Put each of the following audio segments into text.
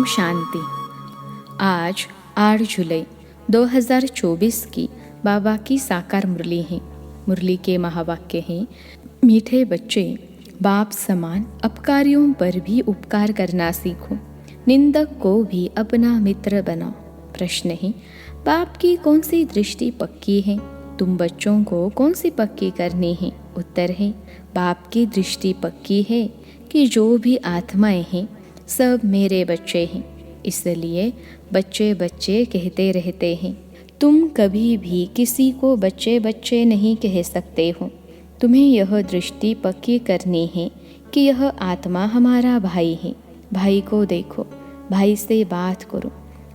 शांति। आज 8 जुलाई 2024 की बाबा की साकार मुरली है। मुरली के महावाक्य हैं, मीठे बच्चे बाप समान अपकारियों पर भी उपकार करना सीखो, निंदक को भी अपना मित्र बनाओ। प्रश्न है, बाप की कौन सी दृष्टि पक्की है? तुम बच्चों को कौन सी पक्की करनी है? उत्तर है, बाप की दृष्टि पक्की है कि जो भी आत्माएं हैं सब मेरे बच्चे हैं। इसलिए बच्चे बच्चे कहते रहते हैं। तुम कभी भी किसी को बच्चे बच्चे नहीं कह सकते हो। तुम्हें यह दृष्टि पक्की करनी है कि यह आत्मा हमारा भाई है। भाई को देखो, भाई से बात करो,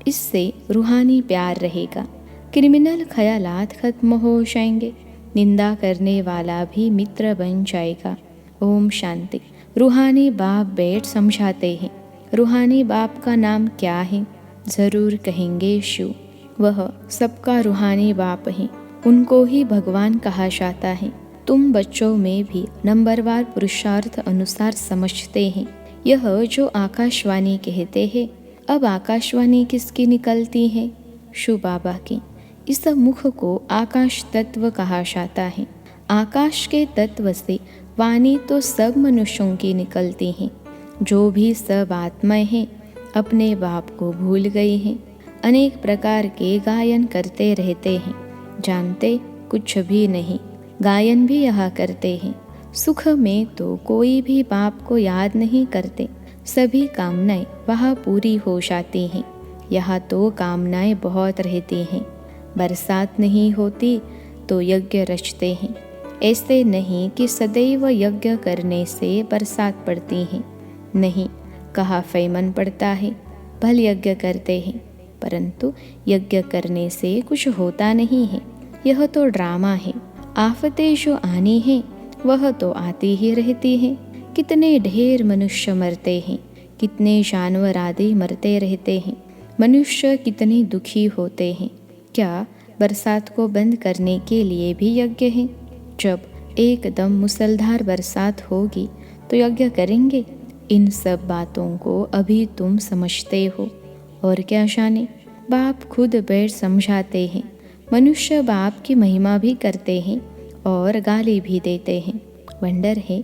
इससे रूहानी प्यार रहेगा। क्रिमिनल ख्यालात खत्म हो जाएंगे। निंदा करने वाला भी मित्र बन जाएगा। ओम शांति। रूहानी बाप बैठ समझाते हैं। रूहानी बाप का नाम क्या है? ज़रूर कहेंगे शिव। वह सबका रूहानी बाप है। उनको ही भगवान कहा जाता है। तुम बच्चों में भी नंबरवार पुरुषार्थ अनुसार समझते हैं। यह जो आकाशवाणी कहते हैं, अब आकाशवाणी किसकी निकलती है? शिव बाबा की। इस मुख को आकाश तत्व कहा जाता है। आकाश के तत्व से वाणी तो सब मनुष्यों की निकलती हैं। जो भी सब आत्माएं हैं अपने बाप को भूल गई हैं। अनेक प्रकार के गायन करते रहते हैं, जानते कुछ भी नहीं। गायन भी यहाँ करते हैं। सुख में तो कोई भी बाप को याद नहीं करते। सभी कामनाएं वहाँ पूरी हो जाती हैं। यहाँ तो कामनाएं बहुत रहती हैं। बरसात नहीं होती तो यज्ञ रचते हैं। ऐसे नहीं कि सदैव यज्ञ करने से बरसात पड़ती है। नहीं, कहा फैमन पड़ता है, भल यज्ञ करते हैं, परंतु यज्ञ करने से कुछ होता नहीं है। यह तो ड्रामा है। आफतें जो आनी है वह तो आती ही रहती है। कितने ढेर मनुष्य मरते हैं, कितने जानवर आदि मरते रहते हैं। मनुष्य कितने दुखी होते हैं। क्या बरसात को बंद करने के लिए भी यज्ञ है? जब एकदम मूसलधार बरसात होगी तो यज्ञ करेंगे। इन सब बातों को अभी तुम समझते हो और क्या जाने। बाप खुद बैठ समझाते हैं। मनुष्य बाप की महिमा भी करते हैं और गाली भी देते हैं। वंडर है,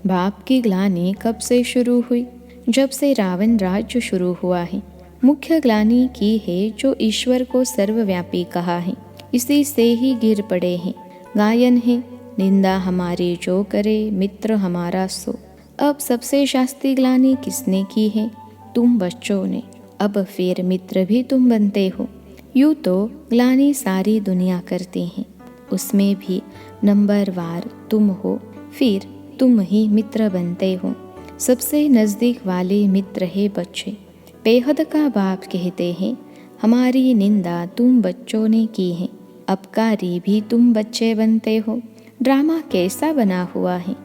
बाप की ग्लानि कब से शुरू हुई? जब से रावण राज्य शुरू हुआ है। मुख्य ग्लानि की है जो ईश्वर को सर्वव्यापी कहा है, इसी से ही गिर पड़े हैं। गायन है, निंदा हमारी जो करे मित्र हमारा सो। अब सबसे शास्त्री ग्लानि किसने की है? तुम बच्चों ने। अब फिर मित्र भी तुम बनते हो। यूँ तो ग्लानि सारी दुनिया करती है, उसमें भी नंबरवार तुम हो, फिर तुम ही मित्र बनते हो। सबसे नज़दीक वाले मित्र है बच्चे। बेहद का बाप कहते हैं, हमारी निंदा तुम बच्चों ने की है, अपकारी भी तुम बच्चे बनते हो। ड्रामा कैसा बना हुआ है?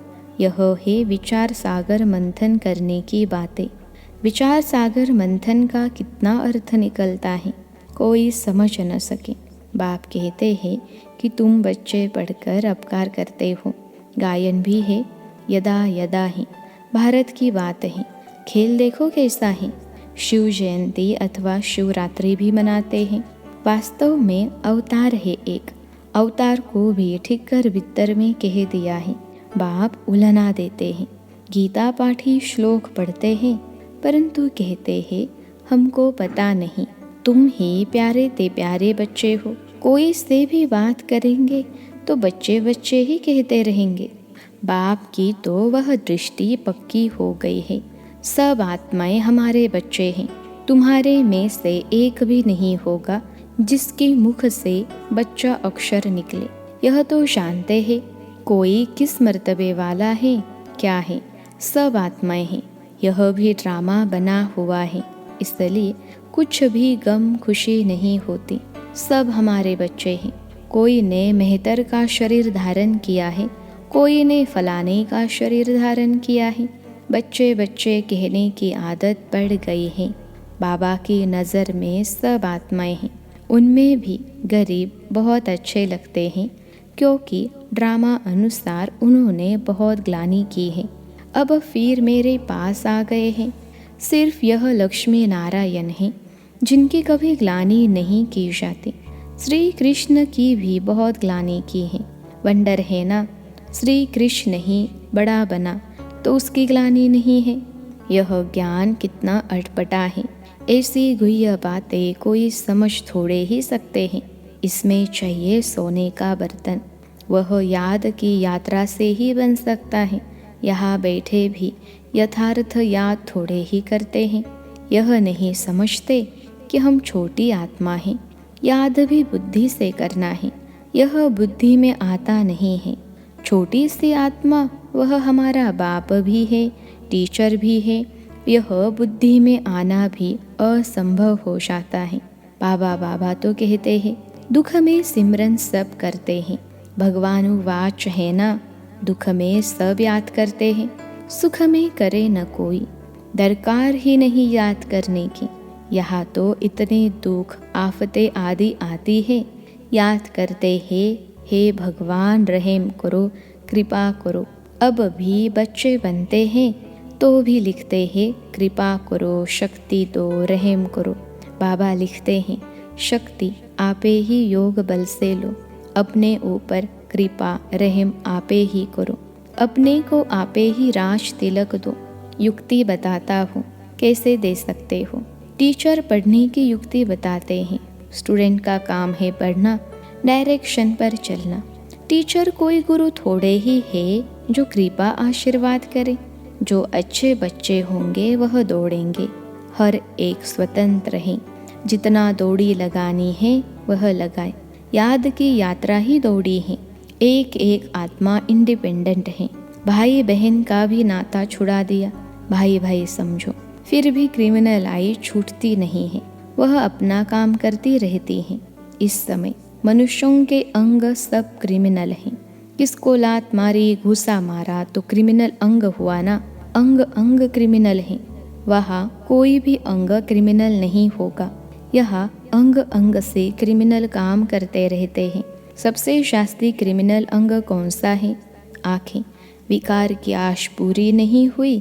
यह है विचार सागर मंथन करने की बातें। विचार सागर मंथन का कितना अर्थ निकलता है, कोई समझ न सके। बाप कहते हैं कि तुम बच्चे पढ़कर अपकार करते हो। गायन भी है, यदा यदा है। भारत की बात है। खेल देखो कैसा है। शिव जयंती अथवा शिवरात्रि भी मनाते हैं। वास्तव में अवतार है एक। अवतार को भी ठीक कर भीतर में कह दिया है। बाप उलना देते हैं। गीता पाठी श्लोक पढ़ते हैं, परंतु कहते हैं हमको पता नहीं। तुम ही प्यारे ते प्यारे बच्चे हो। कोई से भी बात करेंगे तो बच्चे बच्चे ही कहते रहेंगे। बाप की तो वह दृष्टि पक्की हो गई है। सब आत्माएं हमारे बच्चे हैं। तुम्हारे में से एक भी नहीं होगा जिसके मुख से बच्चा अक्षर निकले। यह तो जानते हैं। कोई किस मर्तबे वाला है, क्या है? सब आत्माएं हैं। यह भी ड्रामा बना हुआ है, इसलिए कुछ भी गम खुशी नहीं होती। सब हमारे बच्चे हैं। कोई ने मेहतर का शरीर धारण किया है, कोई ने फलाने का शरीर धारण किया है। बच्चे बच्चे कहने की आदत पड़ गई है। बाबा की नज़र में सब आत्माएं हैं। उनमें भी गरीब बहुत अच्छे लगते हैं, क्योंकि ड्रामा अनुसार उन्होंने बहुत ग्लानि की है। अब फिर मेरे पास आ गए हैं। सिर्फ यह लक्ष्मी नारायण हैं जिनकी कभी ग्लानि नहीं की जाती। श्री कृष्ण की भी बहुत ग्लानि की है। वंडर है ना, श्री कृष्ण ही बड़ा बना तो उसकी ग्लानि नहीं है। यह ज्ञान कितना अटपटा है। ऐसी गुह्य बातें कोई समझ थोड़े ही सकते हैं। इसमें चाहिए सोने का बर्तन। वह याद की यात्रा से ही बन सकता है। यहाँ बैठे भी यथार्थ याद थोड़े ही करते हैं। यह नहीं समझते कि हम छोटी आत्मा हैं। याद भी बुद्धि से करना है। यह बुद्धि में आता नहीं है। छोटी सी आत्मा वह हमारा बाप भी है, टीचर भी है। यह बुद्धि में आना भी असंभव हो जाता है। बाबा बाबा तो कहते हैं, दुख में सिमरन सब करते हैं। भगवान वाच है ना, दुख में सब याद करते हैं। सुख में करे न कोई, दरकार ही नहीं याद करने की। यहाँ तो इतने दुख आफतें आदि आती है, याद करते हैं, हे भगवान रहम करो, कृपा करो। अब भी बच्चे बनते हैं तो भी लिखते हैं, कृपा करो, शक्ति दो, रहम करो। बाबा लिखते हैं, शक्ति आपे ही योग बल से लो। अपने ऊपर कृपा रहम आपे ही करो। अपने को आपे ही राज तिलक दो। युक्ति बताता हूँ, कैसे दे सकते हो। टीचर पढ़ने की युक्ति बताते हैं। स्टूडेंट का काम है पढ़ना, डायरेक्शन पर चलना। टीचर कोई गुरु थोड़े ही है जो कृपा आशीर्वाद करे। जो अच्छे बच्चे होंगे वह दौड़ेंगे। हर एक स्वतंत्र है। जितना दौड़ी लगानी है वह लगाए। याद की यात्रा ही दौड़ी है। एक एक आत्मा इंडिपेंडेंट है। भाई बहन का भी नाता छुड़ा दिया। भाई भाई समझो। फिर भी क्रिमिनल आई छूटती नहीं है। वह अपना काम करती रहती है। इस समय मनुष्यों के अंग सब क्रिमिनल हैं। किसको लात मारी, घूसा मारा तो क्रिमिनल अंग हुआ ना। अंग अंग क्रिमिनल हैं। वहाँ कोई भी अंग क्रिमिनल नहीं होगा। यहाँ अंग अंग से क्रिमिनल काम करते रहते हैं। सबसे शास्त्री क्रिमिनल अंग कौन सा है? आँखें। विकार की आश पूरी नहीं हुई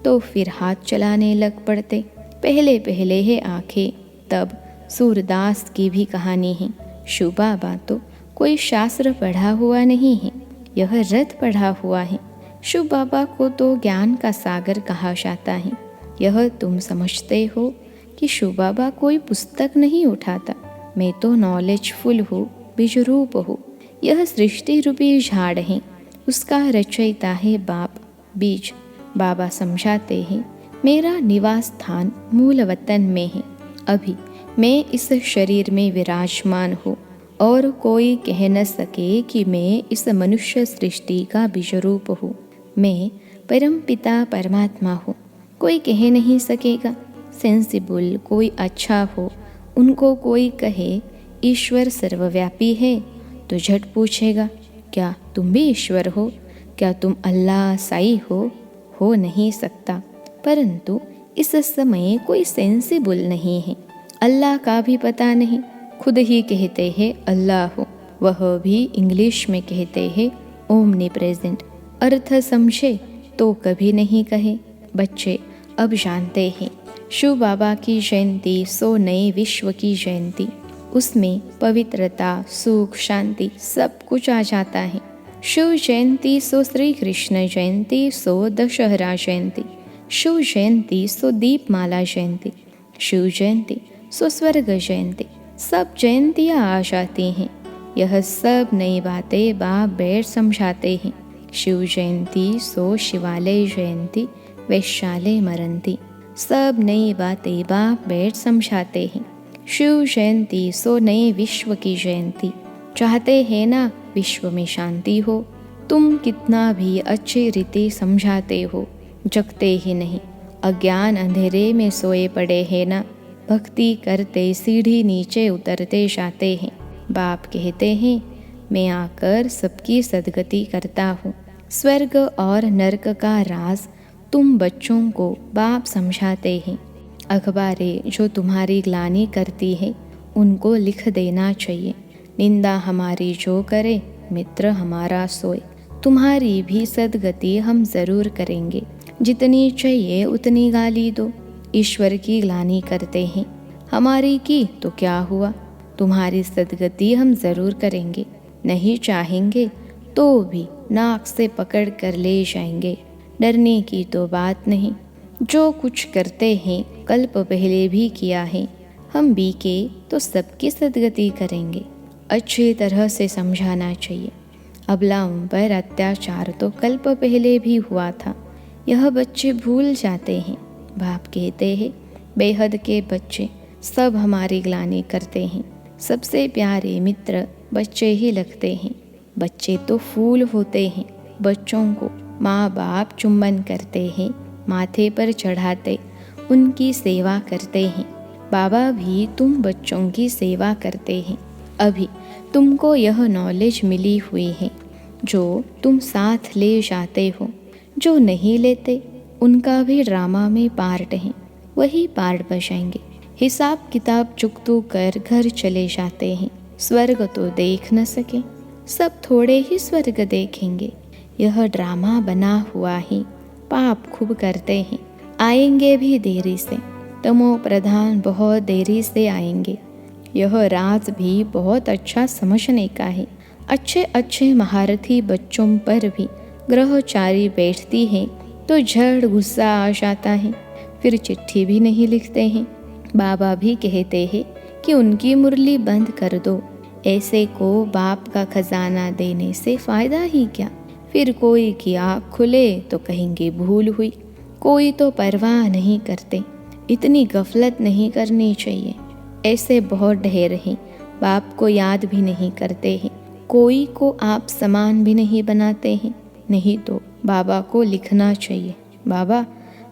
तो फिर हाथ चलाने लग पड़ते। पहले पहले है आँखें। तब सूरदास की भी कहानी है। शुबाबा तो कोई शास्त्र पढ़ा हुआ नहीं है, यह रथ पढ़ा हुआ है। शुभ बाबा को तो ज्ञान का सागर कहा जाता है। यह तुम समझते हो कि शुभ बाबा कोई पुस्तक नहीं उठाता। मैं तो नॉलेजफुल हूँ, बीजरूप हूँ। यह सृष्टि रूपी झाड़ है, उसका रचयिता है बाप। बीज बाबा समझाते हैं, मेरा निवास स्थान मूल वतन में है। अभी मैं इस शरीर में विराजमान हूँ और कोई कह न सके कि मैं इस मनुष्य सृष्टि का बीजरूप हूँ। मैं परम पिता परमात्मा हूँ, कोई कह नहीं सकेगा। सेंसिबल कोई अच्छा हो, उनको कोई कहे ईश्वर सर्वव्यापी है तो झट पूछेगा, क्या तुम भी ईश्वर हो? क्या तुम अल्लाह साई हो नहीं सकता। परंतु इस समय कोई सेंसिबल नहीं है। अल्लाह का भी पता नहीं, खुद ही कहते हैं अल्लाह हो। वह भी इंग्लिश में कहते हैं ओमनीप्रेजेंट। अर्थ समझे तो कभी नहीं कहे। बच्चे अब जानते हैं। शिव बाबा की जयंती सो नए विश्व की जयंती। उसमें पवित्रता, सुख, शांति सब कुछ आ जाता है। शिव जयंती सो श्री कृष्ण जयंती सो दशहरा जयंती। शिव जयंती सो दीपमाला जयंती। शिव जयंती सो स्वर्ग जयंती। सब जयंतियाँ आ जाती हैं। यह सब नई बातें बाप बैठ समझाते हैं। शिव जयंती सो शिवालय जयंती, वैशाले मरंती। सब नई बातें बाप बैठ समझाते हैं। शिव जयंती सो नए विश्व की जयंती। चाहते हैं ना विश्व में शांति हो। तुम कितना भी अच्छे रीति समझाते हो, जगते ही नहीं। अज्ञान अंधेरे में सोए पड़े हैं ना। भक्ति करते सीढ़ी नीचे उतरते जाते हैं। बाप कहते हैं, मैं आकर सबकी सद्गति करता हूँ। स्वर्ग और नरक का राज तुम बच्चों को बाप समझाते हैं। अखबारें जो तुम्हारी ग्लानि करती है उनको लिख देना चाहिए। निंदा हमारी जो करे, मित्र हमारा सोए। तुम्हारी भी सद्गति हम ज़रूर करेंगे। जितनी चाहिए उतनी गाली दो। ईश्वर की ग्लानि करते हैं। हमारी की तो क्या हुआ, तुम्हारी सद्गति हम ज़रूर करेंगे, नहीं चाहेंगे तो भी नाक से पकड़ कर ले जाएंगे। डरने की तो बात नहीं, जो कुछ करते हैं कल्प पहले भी किया है। हम बीके तो सबकी सद्गति करेंगे। अच्छी तरह से समझाना चाहिए। अबलाओं पर अत्याचार तो कल्प पहले भी हुआ था, यह बच्चे भूल जाते हैं। बाप कहते हैं बेहद के बच्चे सब हमारी ग्लानि करते हैं। सबसे प्यारे मित्र बच्चे ही लगते हैं। बच्चे तो फूल होते हैं। बच्चों को माँ बाप चुम्बन करते हैं, माथे पर चढ़ाते उनकी सेवा करते हैं। बाबा भी तुम बच्चों की सेवा करते हैं। अभी तुमको यह नॉलेज मिली हुई है जो तुम साथ ले जाते हो। जो नहीं लेते उनका भी ड्रामा में पार्ट है, वही पार्ट बजाएंगे। हिसाब किताब चुकतू कर घर चले जाते हैं। स्वर्ग तो देख न सके, सब थोड़े ही स्वर्ग देखेंगे। यह ड्रामा बना हुआ है। पाप खूब करते हैं, आएंगे भी देरी से। तमो प्रधान बहुत देरी से आएंगे। यह राज भी बहुत अच्छा समझने का है। अच्छे अच्छे महारथी बच्चों पर भी ग्रहचारी बैठती है तो झड़ गुस्सा आ जाता है, फिर चिट्ठी भी नहीं लिखते हैं। बाबा भी कहते हैं कि उनकी मुरली बंद कर दो। ऐसे को बाप का खजाना देने से फ़ायदा ही क्या। फिर कोई की आँख खुले तो कहेंगे भूल हुई। कोई तो परवाह नहीं करते। इतनी गफलत नहीं करनी चाहिए। ऐसे बहुत ढेर हैं, बाप को याद भी नहीं करते हैं। कोई को आप समान भी नहीं बनाते हैं। नहीं तो बाबा को लिखना चाहिए, बाबा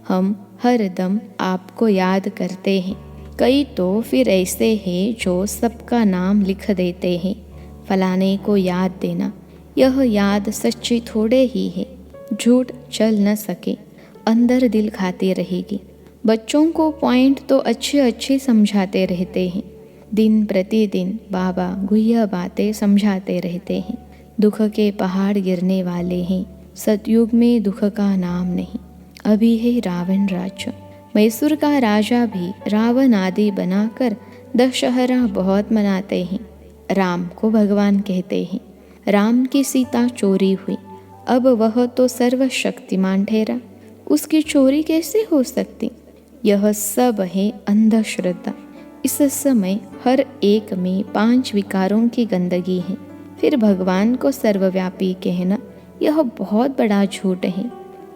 हम हर दम आपको याद करते हैं। कई तो फिर ऐसे हैं जो सबका नाम लिख देते हैं। फलाने को याद देना, यह याद सच्ची थोड़े ही है। झूठ चल न सके, अंदर दिल खाती रहेगी। बच्चों को पॉइंट तो अच्छे अच्छे समझाते रहते हैं। दिन प्रतिदिन बाबा गुह्य बातें समझाते रहते हैं। दुख के पहाड़ गिरने वाले हैं। सतयुग में दुख का नाम नहीं। अभी है रावण राज्य। मैसूर का राजा भी रावण आदि बनाकर दशहरा बहुत मनाते हैं। राम को भगवान कहते हैं। राम की सीता चोरी हुई, अब वह तो सर्वशक्तिमान ठहरा, उसकी चोरी कैसे हो सकती। यह सब है अंधश्रद्धा। इस समय हर एक में 5 विकारों की गंदगी है। फिर भगवान को सर्वव्यापी कहना यह बहुत बड़ा झूठ है।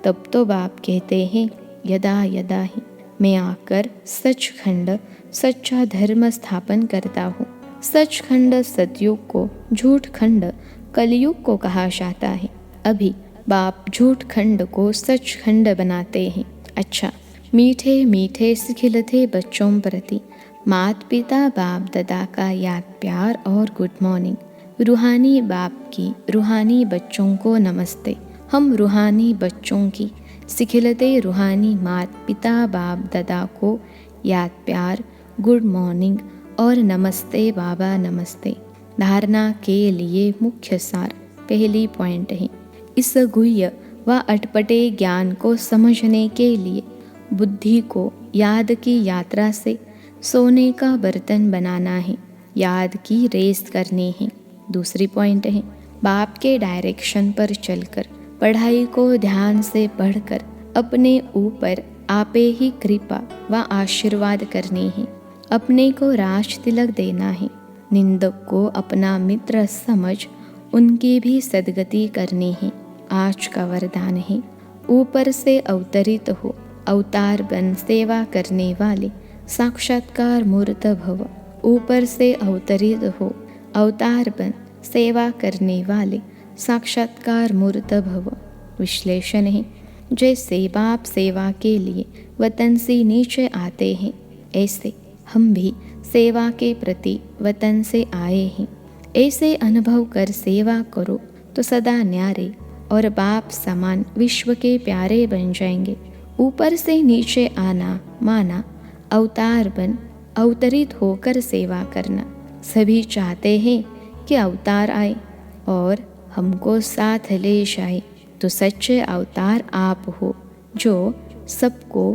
तब तो बाप कहते हैं यदा यदा ही मैं आकर सचखंड सच्चा धर्म स्थापन करता हूँ। सचखंड सतयुग को, झूठ खंड कलयुग को कहा जाता है। अभी बाप झूठ खंड को सचखंड बनाते हैं। अच्छा, मीठे मीठे सिखिलते बच्चों प्रति मात पिता बाप दादा का याद प्यार और गुड मॉर्निंग। रूहानी बाप की रूहानी बच्चों को नमस्ते। हम रूहानी बच्चों की सिखिलते रूहानी मात पिता बाप दादा को याद प्यार, गुड मॉर्निंग और नमस्ते बाबा नमस्ते। धारणा के लिए मुख्य सार पहली पॉइंट है। इस गुह्य व अटपटे ज्ञान को समझने के लिए बुद्धि को याद की यात्रा से सोने का बर्तन बनाना है, याद की रेस करनी है। दूसरी पॉइंट है बाप के डायरेक्शन पर चलकर पढ़ाई को ध्यान से पढ़कर अपने ऊपर आपे ही कृपा व आशीर्वाद करनी है। अपने को राज तिलक देना है। निंदक को अपना मित्र समझ उनकी भी सद्गति करनी है। आज का वरदान है ऊपर से अवतरित हो, अवतार बन सेवा करने वाले साक्षात्कार मूर्त भव। ऊपर से अवतरित हो, अवतार बन सेवा करने वाले साक्षात्कार मूर्त भव। विश्लेषण है जैसे बाप सेवा के लिए वतन से नीचे आते हैं, ऐसे हम भी सेवा के प्रति वतन से आए हैं। ऐसे अनुभव कर सेवा करो तो सदा न्यारे और बाप समान विश्व के प्यारे बन जाएंगे। ऊपर से नीचे आना माना अवतार बन अवतरित होकर सेवा करना। सभी चाहते हैं कि अवतार आए और हमको साथ ले जाए, तो सच्चे अवतार आप हो जो सबको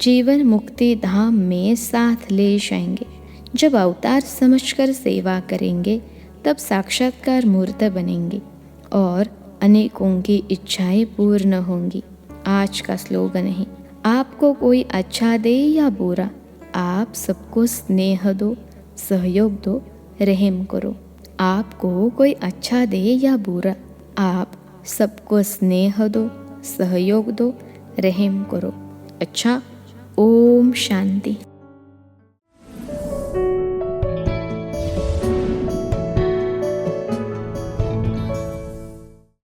जीवन मुक्ति धाम में साथ ले जाएंगे। जब अवतार समझकर सेवा करेंगे तब साक्षात्कार मूर्त बनेंगे और अनेकों की इच्छाएं पूर्ण होंगी। आज का स्लोगन है, आपको कोई अच्छा दे या बुरा, आप सबको स्नेह दो, सहयोग दो, रहम करो। आपको कोई अच्छा दे या बुरा, आप सबको स्नेह दो, सहयोग दो, रहम करो। अच्छा, ओम शांति।